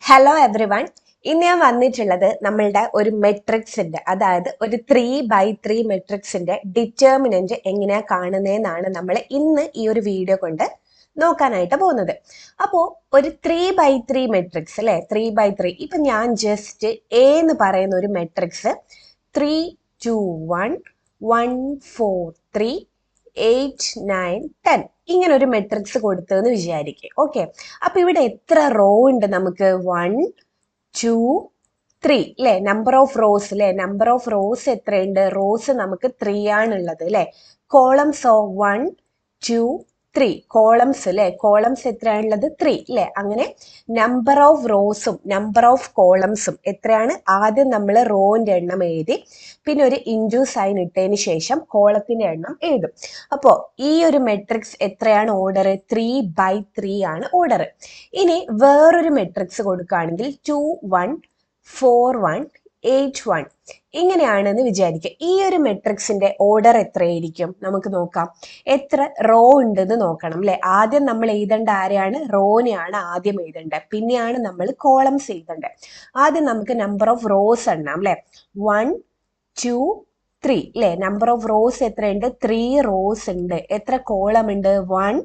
Hello every one. ഇന്ന് ഞാൻ വന്നിട്ടുള്ളത് നമ്മളുടെ ഒരു മെട്രിക്സിന്റെ, അതായത് ഒരു 3x3 മെട്രിക്സിന്റെ ഡിറ്റർമിനന്റ് എങ്ങനെയാ കാണുന്നതെന്നാണ് നമ്മൾ ഇന്ന് ഈ ഒരു വീഡിയോ കൊണ്ട് നോക്കാനായിട്ട് പോകുന്നത്. അപ്പോ ഒരു 3x3 മെട്രിക്സ് അല്ലെ, 3x3. ഇപ്പൊ ഞാൻ ജസ്റ്റ് എ എന്ന് പറയുന്ന ഒരു മെട്രിക്സ് 3 2 1 1 4 3 8 9 10 ഇങ്ങനെ ഒരു മെട്രിക്സ് കൊടുത്തതെന്ന് വിചാരിക്കുക. ഓക്കെ, അപ്പൊ ഇവിടെ എത്ര റോ ഉണ്ട്? നമുക്ക് 1 2 3 അല്ലെ, നമ്പർ ഓഫ് റോസ് അല്ലെ. നമ്പർ ഓഫ് റോസ് എത്രയുണ്ട്? റോസ് നമുക്ക് 3 ആണുള്ളത് അല്ലെ. കോളംസോ 1 2 3 കോളംസ് അല്ലെ. കോളംസ് എത്രയാണുള്ളത്? 3 അല്ലെ. അങ്ങനെ നമ്പർ ഓഫ് റോസും നമ്പർ ഓഫ് കോളംസും എത്രയാണ്? ആദ്യം നമ്മൾ റോന്റെ എണ്ണം എഴുതി, പിന്നെ ഒരു ഇൻറ്റു സൈൻ ഇട്ടതിന് ശേഷം കോളത്തിന്റെ എണ്ണം എഴുതും. അപ്പോ ഈ ഒരു മെട്രിക്സ് എത്രയാണ് ഓർഡർ? 3x3 ആണ് ഓർഡർ. ഇനി വേറൊരു മെട്രിക്സ് കൊടുക്കുകയാണെങ്കിൽ 2 1 4 1 8 1 ഇങ്ങനെയാണെന്ന് വിചാരിക്കുക. ഈ ഒരു മെട്രിക്സിന്റെ ഓർഡർ എത്രയായിരിക്കും? നമുക്ക് നോക്കാം. എത്ര റോ ഉണ്ടെന്ന് നോക്കണം അല്ലെ. ആദ്യം നമ്മൾ എഴുതേണ്ട ആരെയാണ്? റോനെയാണ് ആദ്യം എഴുതേണ്ടത്, പിന്നെയാണ് നമ്മൾ കോളംസ് എഴുതേണ്ടത്. ആദ്യം നമുക്ക് നമ്പർ ഓഫ് റോസ് എണ്ണാം അല്ലെ. 1 2 3 അല്ലെ. നമ്പർ ഓഫ് റോസ് എത്രയുണ്ട്? 3 റോസ് ഉണ്ട്. എത്ര കോളം ഉണ്ട്? 1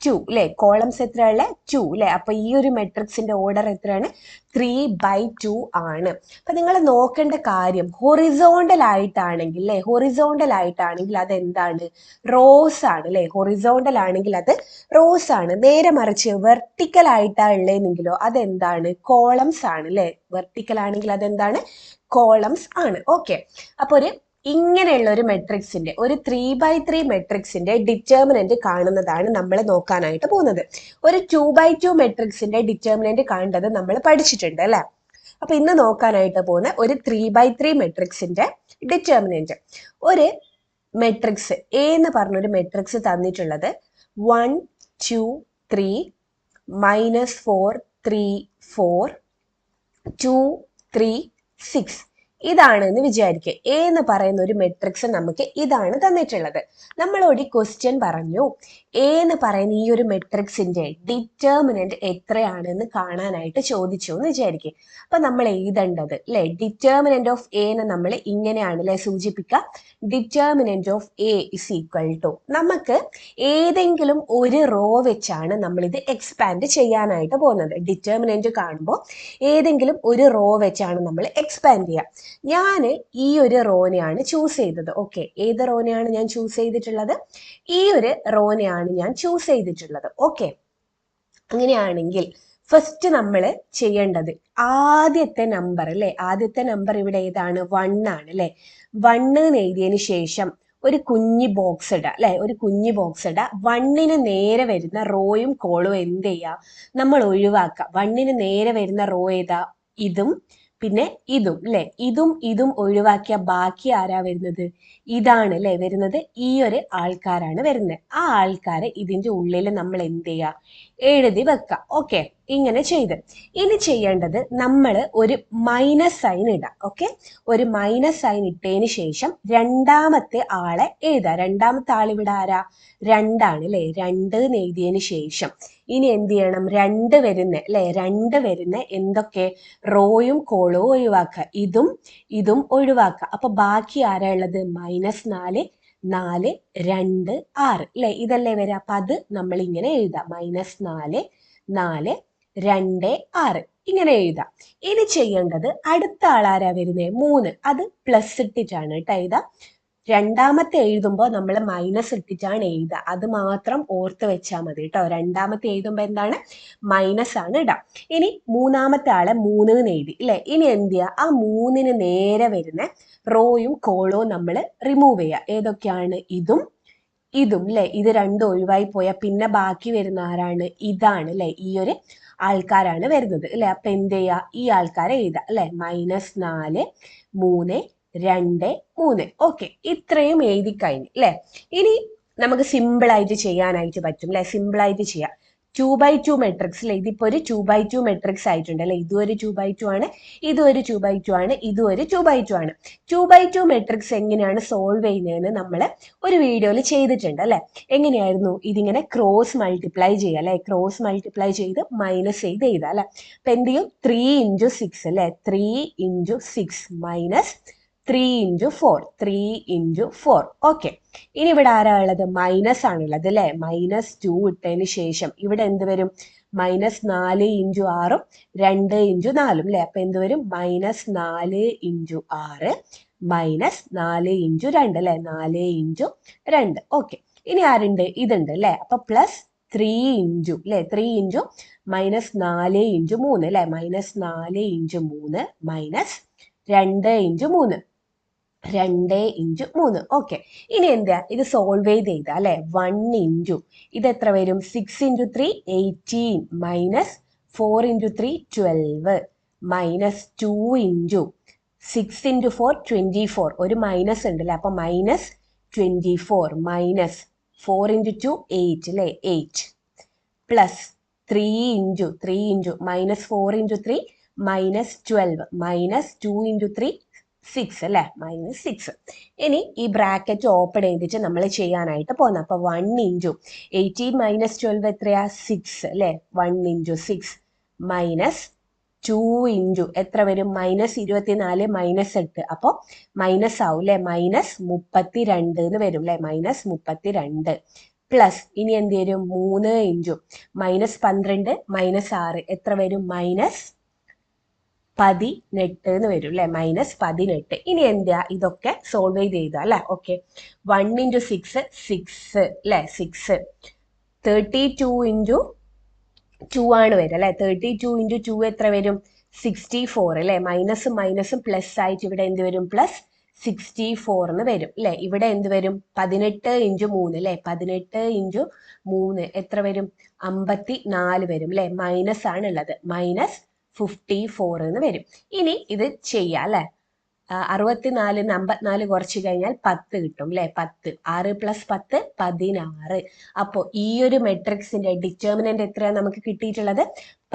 2 അല്ലെ. കോളംസ് എത്രയുള്ള? 2 അല്ലെ. അപ്പൊ ഈ ഒരു മെട്രിക്സിന്റെ ഓർഡർ എത്രയാണ്? 3x2 ആണ്. അപ്പൊ നിങ്ങൾ നോക്കേണ്ട കാര്യം, ഹൊറിസോണ്ടൽ ആയിട്ടാണെങ്കിൽ അല്ലെ, ഹൊറിസോണ്ടൽ ആയിട്ടാണെങ്കിൽ അത് എന്താണ്? റോസ് ആണ് അല്ലെ. ഹൊറിസോണ്ടൽ ആണെങ്കിൽ അത് റോസ് ആണ്. നേരെ മറിച്ച് വെർട്ടിക്കൽ ആയിട്ടാ ഉള്ളതെങ്കിലോ അതെന്താണ്? കോളംസ് ആണ് അല്ലെ. വെർട്ടിക്കൽ ആണെങ്കിൽ അതെന്താണ്? കോളംസ് ആണ്. ഓക്കെ, അപ്പൊ ഇങ്ങനെയുള്ള ഒരു മെട്രിക്സിന്റെ, ഒരു 3x3 മെട്രിക്സിന്റെ ഡിറ്റർമിനന്റ് കാണുന്നതാണ് നമ്മൾ നോക്കാനായിട്ട് പോകുന്നത്. ഒരു 2x2 മെട്രിക്സിന്റെ ഡിറ്റർമിനന്റ് കാണേണ്ടത് നമ്മൾ പഠിച്ചിട്ടുണ്ട് അല്ലെ. അപ്പൊ ഇന്ന് നോക്കാനായിട്ട് പോകുന്ന ഒരു 3x3 മെട്രിക്സിന്റെ ഡിറ്റർമിനന്റ്. ഒരു മെട്രിക്സ് എ എന്ന് പറഞ്ഞൊരു മെട്രിക്സ് തന്നിട്ടുള്ളത് 1 2 3 -4 3 4 2 3 6 ഇതാണ് എന്ന് വിചാരിക്കുക. എ എന്ന് പറയുന്ന ഒരു മെട്രിക്സ് നമുക്ക് ഇതാണ് തന്നിട്ടുള്ളത്. നമ്മളോട് ക്വസ്റ്റ്യൻ പറഞ്ഞു, എ എന്ന് പറയുന്ന ഈ ഒരു മെട്രിക്സിന്റെ ഡിറ്റർമിനന്റ് എത്രയാണെന്ന് കാണാനായിട്ട് ചോദിച്ചു എന്ന് വിചാരിക്കുക. അപ്പൊ നമ്മൾ എഴുതേണ്ടത് അല്ലെ, ഡിറ്റർമിനന്റ് ഓഫ് എ എന്ന് നമ്മൾ ഇങ്ങനെയാണ് അല്ലെ സൂചിപ്പിക്കുക. Determinant of A is equal to, നമുക്ക് ഏതെങ്കിലും ഒരു റോ വെച്ചാണ് നമ്മൾ ഇത് എക്സ്പാൻഡ് ചെയ്യാനായിട്ട് പോകുന്നത്. ഡിറ്റർമിനന്റ് കാണുമ്പോൾ ഏതെങ്കിലും ഒരു റോ വെച്ചാണ് നമ്മൾ എക്സ്പാൻഡ് ചെയ്യുക. ഞാൻ ഈ ഒരു റോനെയാണ് ചൂസ് ചെയ്തത്. ഓക്കെ, ഏത് റോനെയാണ് ഞാൻ ചൂസ് ചെയ്തിട്ടുള്ളത്? ഈ ഒരു റോനെയാണ് ഞാൻ ചൂസ് ചെയ്തിട്ടുള്ളത്. ഓക്കെ, അങ്ങനെയാണെങ്കിൽ ഫസ്റ്റ് നമ്മൾ ചെയ്യേണ്ടത് ആദ്യത്തെ നമ്പർ അല്ലെ, ആദ്യത്തെ നമ്പർ ഇവിടെ ഏതാണ്? 1 ആണ് അല്ലെ. 1 എഴുതിയതിന് ശേഷം ഒരു കുഞ്ഞി ബോക്സ് ഇടുക അല്ലെ, ഒരു കുഞ്ഞി ബോക്സ് ഇടുക. 1 നേരെ വരുന്ന റോയും കോളും എന്ത് ചെയ്യുക? നമ്മൾ ഒഴിവാക്കുക. 1 നേരെ വരുന്ന റോ ഏതാ? ഇതും പിന്നെ ഇതും അല്ലെ. ഇതും ഒഴിവാക്കിയ ബാക്കി ആരാ വരുന്നത്? ഇതാണ് അല്ലെ വരുന്നത്. ഈ ഒരു ആൾക്കാരാണ് വരുന്നത്. ആ ആൾക്കാരെ ഇതിന്റെ ഉള്ളിൽ നമ്മൾ എന്ത് ചെയ്യുക? എഴുതി വെക്കുക. ഓക്കെ, ഇങ്ങനെ ചെയ്ത് ഇനി ചെയ്യേണ്ടത് നമ്മൾ ഒരു മൈനസ് സൈൻ ഇടാം. ഓക്കെ, ഒരു മൈനസ് സൈൻ ഇട്ടതിന് ശേഷം രണ്ടാമത്തെ ആളെ എഴുതാം. രണ്ടാമത്തെ ആൾ ഇവിടെ ആരാ? 2 ആണ് അല്ലെ. 2 എഴുതിയതിന് ശേഷം ഇനി എന്ത് ചെയ്യണം? 2 വരുന്ന അല്ലെ, 2 വരുന്ന എന്തൊക്കെ? റോയും കോളവും ഒഴിവാക്കുക. ഇതും ഒഴിവാക്കുക. അപ്പൊ ബാക്കി ആരാ ഉള്ളത്? -4 4 2 6 അല്ലെ. ഇതല്ലേ വരിക. അപ്പൊ അത് നമ്മൾ ഇങ്ങനെ എഴുതാം. -4 4 2 6 ഇങ്ങനെ എഴുതാം. ഇനി ചെയ്യേണ്ടത് അടുത്ത ആളാരാ വരുന്നത്? 3. അത് പ്ലസ് ഇട്ടിട്ടാണ് കേട്ടോ എഴുതാം. രണ്ടാമത്തെ എഴുതുമ്പോൾ നമ്മൾ മൈനസ് ഇട്ടിട്ടാണ് എഴുതുക. അത് മാത്രം ഓർത്ത് വെച്ചാൽ മതി കേട്ടോ. രണ്ടാമത്തെ എഴുതുമ്പോൾ എന്താണ്? മൈനസ് ആണ് ഇടാം. ഇനി മൂന്നാമത്തെ ആളെ 3 എഴുതി അല്ലെ. ഇനി എന്ത് ചെയ്യുക? ആ 3 നേരെ വരുന്ന റോയും കോളവും നമ്മൾ റിമൂവ് ചെയ്യുക. ഏതൊക്കെയാണ്? ഇതും അല്ലെ. ഇത് രണ്ടും ഒഴിവായി പോയാൽ പിന്നെ ബാക്കി വരുന്ന ആരാണ്? ഇതാണ് അല്ലെ. ഈ ഒരു ആൾക്കാരാണ് വരുന്നത് അല്ലെ. അപ്പൊ എന്ത് ചെയ്യുക? ഈ ആൾക്കാരെ എഴുതുക അല്ലെ. -4 3 2 3. ഓക്കെ, ഇത്രയും എഴുതി കഴിഞ്ഞു അല്ലെ. ഇനി നമുക്ക് സിമ്പിൾ ആയിട്ട് ചെയ്യാനായിട്ട് പറ്റും അല്ലെ. സിമ്പിൾ ആയിട്ട് ചെയ്യാം. 2x2 മെട്രിക്സ് അല്ലെ, ഇതിപ്പോ ഒരു 2x2 മെട്രിക്സ് ആയിട്ടുണ്ട് അല്ലെ. ഇതും ഒരു 2x2 ആണ്, ഇതും ഒരു 2x2 ആണ്, ഇതും ഒരു 2x2 ആണ്. 2x2 മെട്രിക്സ് എങ്ങനെയാണ് സോൾവ് ചെയ്യുന്നതെന്ന് നമ്മൾ ഒരു വീഡിയോയിൽ ചെയ്തിട്ടുണ്ട് അല്ലെ. എങ്ങനെയായിരുന്നു? ഇതിങ്ങനെ ക്രോസ് മൾട്ടിപ്ലൈ ചെയ്യുക അല്ലെ, ക്രോസ് മൾട്ടിപ്ലൈ ചെയ്ത് മൈനസ് ചെയ്ത് എഴുതാം അല്ലെ. അപ്പൊ എന്ത് ചെയ്യും? 3x6 അല്ലെ, 3x6 minus 3x4, 3x4. Okay, ഇനി ഇവിടെ ആരാ ഉള്ളത്? മൈനസ് ആണുള്ളത് അല്ലെ. -2 ഇട്ടതിന് ശേഷം ഇവിടെ എന്ത് വരും? -4 × 6 2 × 4 അല്ലെ. അപ്പൊ എന്ത് വരും? -4 × 6 -4 × 2 അല്ലെ, 4 × 2. ഓക്കെ, ഇനി ആരുണ്ട്? ഇതുണ്ട് അല്ലെ. അപ്പൊ പ്ലസ് 3 × അല്ലെ, 3 × -4 × 3 അല്ലെ, -4 × 3 -2 × 3, 2 × 3. ഓക്കെ, ഇനി എന്താ? ഇത് സോൾവ് ചെയ്ത് എഴുതാം അല്ലെ. 1 × ഇത് എത്ര വരും? 6 × 3 18 -4 × 3 12 -2 × 6 × 4 24. ഒരു മൈനസ് ഉണ്ട് അല്ലെ, അപ്പൊ -24 -4 × 2 8 അല്ലെ, 8 പ്ലസ് 3 × -4 × 3 -12 -2 × 3 6 അല്ലെ, -6. ഇനി ഈ ബ്രാക്കറ്റ് ഓപ്പൺ ചെയ്തിട്ട് നമ്മൾ ചെയ്യാനായിട്ട് പോകുന്നത്. അപ്പൊ 1 × 18 - 12 എത്രയാ? 6 അല്ലെ, 1 × 6 -2 × എത്ര വരും? -24 -8. അപ്പൊ മൈനസ് ആവും അല്ലെ, -32 എന്ന് വരും അല്ലെ, -32 പ്ലസ് ഇനി എന്ത് വരും? 3 × -12 -6 എത്ര വരും? -18 എന്ന് വരും അല്ലെ, -18. ഇനി എന്താ? ഇതൊക്കെ സോൾവ് ചെയ്ത് എഴുതാം അല്ലെ. ഓക്കെ, 1 × 6 6 അല്ലെ, 6 32 × 2 ആണ് വരും അല്ലെ. 32 × 2 എത്ര വരും? 64 അല്ലെ. മൈനസും മൈനസും പ്ലസ് ആയിട്ട് ഇവിടെ എന്ത് വരും? +64 എന്ന് വരും അല്ലെ. ഇവിടെ എന്ത് വരും? 18 × 3 അല്ലെ, 18 × 3 എത്ര വരും? 54 വരും അല്ലെ. മൈനസ് ആണ് ഉള്ളത്, -54 എന്ന് വരും. ഇനി ഇത് ചെയ്യാം അല്ലെ. 64 ന്ന് 54 കുറച്ച് കഴിഞ്ഞാൽ 10 കിട്ടും അല്ലെ. 10 6 + 10 16. അപ്പോൾ ഈ ഒരു മെട്രിക്സിന്റെ ഡിറ്റർമിനന്റ് എത്രയാണ് നമുക്ക് കിട്ടിയിട്ടുള്ളത്?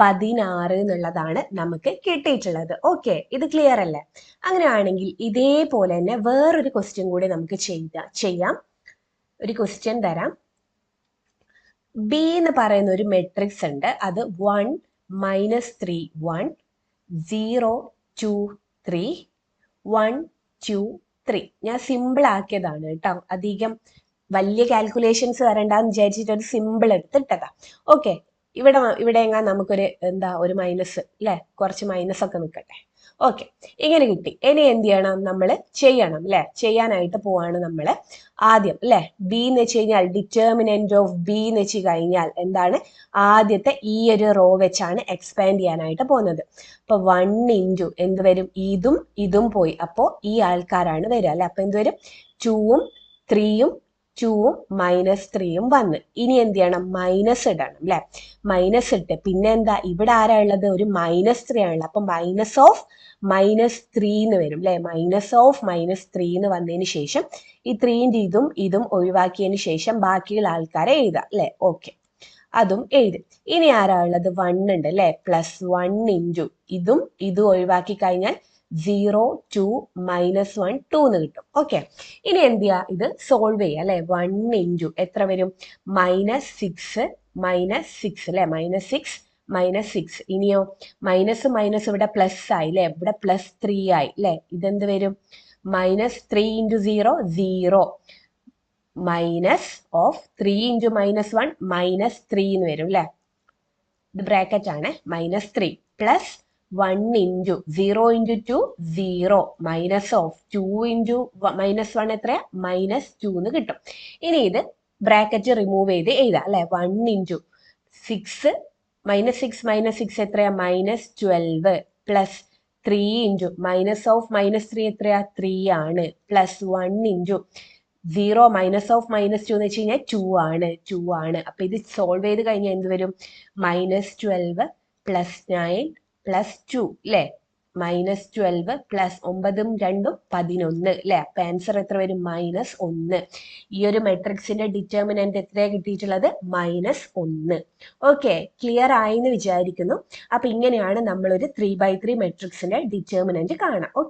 16 എന്നുള്ളതാണ് നമുക്ക് കിട്ടിയിട്ടുള്ളത്. ഓക്കെ, ഇത് ക്ലിയർ അല്ലേ? അങ്ങനെയാണെങ്കിൽ ഇതേപോലെ തന്നെ വേറൊരു ക്വസ്റ്റ്യൻ കൂടി നമുക്ക് ചെയ്യാം. ഒരു ക്വസ്റ്റ്യൻ തരാം. ബി എന്ന് പറയുന്ന ഒരു മെട്രിക്സ് ഉണ്ട്. അത് 1 -3 1 0 2 3 1 2 3. ഞാൻ സിമ്പിൾ ആക്കിയതാണ് കേട്ടോ, അധികം വലിയ കാൽക്കുലേഷൻസ് വരണ്ടെന്ന് വിചാരിച്ചിട്ട് ഒരു സിമ്പിൾ എടുത്തിട്ടതാ. ഓക്കെ, ഇവിടെ എങ്ങാ നമുക്കൊരു ഒരു മൈനസ് അല്ലെ, കുറച്ച് മൈനസ് ഒക്കെ നിൽക്കട്ടെ. ഓക്കെ, ഇങ്ങനെ കിട്ടി. ഇനി എന്ത് ചെയ്യണം? നമ്മൾ ചെയ്യണം അല്ലെ. ചെയ്യാനായിട്ട് പോവാണ് നമ്മൾ ആദ്യം അല്ലെ. ബി എന്ന് വെച്ച് കഴിഞ്ഞാൽ ഡിറ്റർമിനന്റ് ഓഫ് ബി എന്ന് വെച്ച് കഴിഞ്ഞാൽ എന്താണ്? ആദ്യത്തെ ഈ ഒരു റോ വെച്ചാണ് എക്സ്പാൻഡ് ചെയ്യാനായിട്ട് പോകുന്നത്. അപ്പൊ 1 × എന്ത് വരും? ഇതും പോയി, അപ്പോ ഈ ആൾക്കാരാണ് വരിക അല്ലെ. അപ്പൊ എന്ത് വരും? 2ഉം 3ഉം 2ഉം -3ഉം വന്ന്. ഇനി എന്ത് ചെയ്യണം? മൈനസ് ഇടണം അല്ലെ. മൈനസ് ഇട്ട് പിന്നെ എന്താ? ഇവിടെ ആരാ ഉള്ളത്? ഒരു -3 ആണുള്ളത്. അപ്പൊ -3 എന്ന് വരും അല്ലെ. -3 എന്ന് വന്നതിന് ശേഷം ഈ 3ന്റെ ഇതും ഒഴിവാക്കിയതിന് ശേഷം ബാക്കിയുള്ള ആൾക്കാരെ എഴുതാം അല്ലെ. ഓക്കെ, അതും എഴുതി. ഇനി ആരാ ഉള്ളത്? 1 ഉണ്ട് അല്ലെ. +1 × ഇതും ഒഴിവാക്കി കഴിഞ്ഞാൽ 0 2 -1 2 എന്ന് കിട്ടും. ഓക്കെ, ഇനി എന്ത് ചെയ്യാ? ഇത് സോൾവ് ചെയ്യുക അല്ലെ. 1 × എത്ര വരും? -6 -6 അല്ലെ, -6 ഇനിയോ മൈനസ് മൈനസ് ഇവിടെ പ്ലസ് ആയി അല്ലെ, ഇവിടെ +3 ആയി അല്ലെ. ഇതെന്ത് വരും? -3 × 0 0 -3 × -1 -3 എന്ന് വരും അല്ലെ. ഇത് ബ്രാക്കറ്റ് ആണ്. -3 പ്ലസ് 1 × 0 × 2 0 -2 × -1 എത്രയാ? -2 എന്ന് കിട്ടും. ഇനി ഇത് ബ്രാക്കറ്റ് റിമൂവ് ചെയ്ത് എഴുതാം അല്ലെ. 1 × 6 -6 എത്രയാ? -12 പ്ലസ് 3 × -3 എത്രയാ? 3 ആണ് പ്ലസ് 1 × 0 -2 എന്ന് വെച്ച് കഴിഞ്ഞാൽ 2 ആണ്. അപ്പൊ ഇത് സോൾവ് ചെയ്ത് കഴിഞ്ഞാൽ എന്ത് വരും? -12 + 9 + 2 അല്ലെ. -12 പ്ലസ് 9 2 11 അല്ലെ. അപ്പൊ ആൻസർ എത്ര വരും? -1. ഈ ഒരു മെട്രിക്സിന്റെ ഡിറ്റർമിനന്റ് എത്രയാണ് കിട്ടിയിട്ടുള്ളത്? -1. ഓക്കെ, ക്ലിയർ ആയി എന്ന് വിചാരിക്കുന്നു. അപ്പൊ ഇങ്ങനെയാണ് നമ്മളൊരു 3x3 മെട്രിക്സിന്റെ ഡിറ്റർമിനന്റ് കാണാം.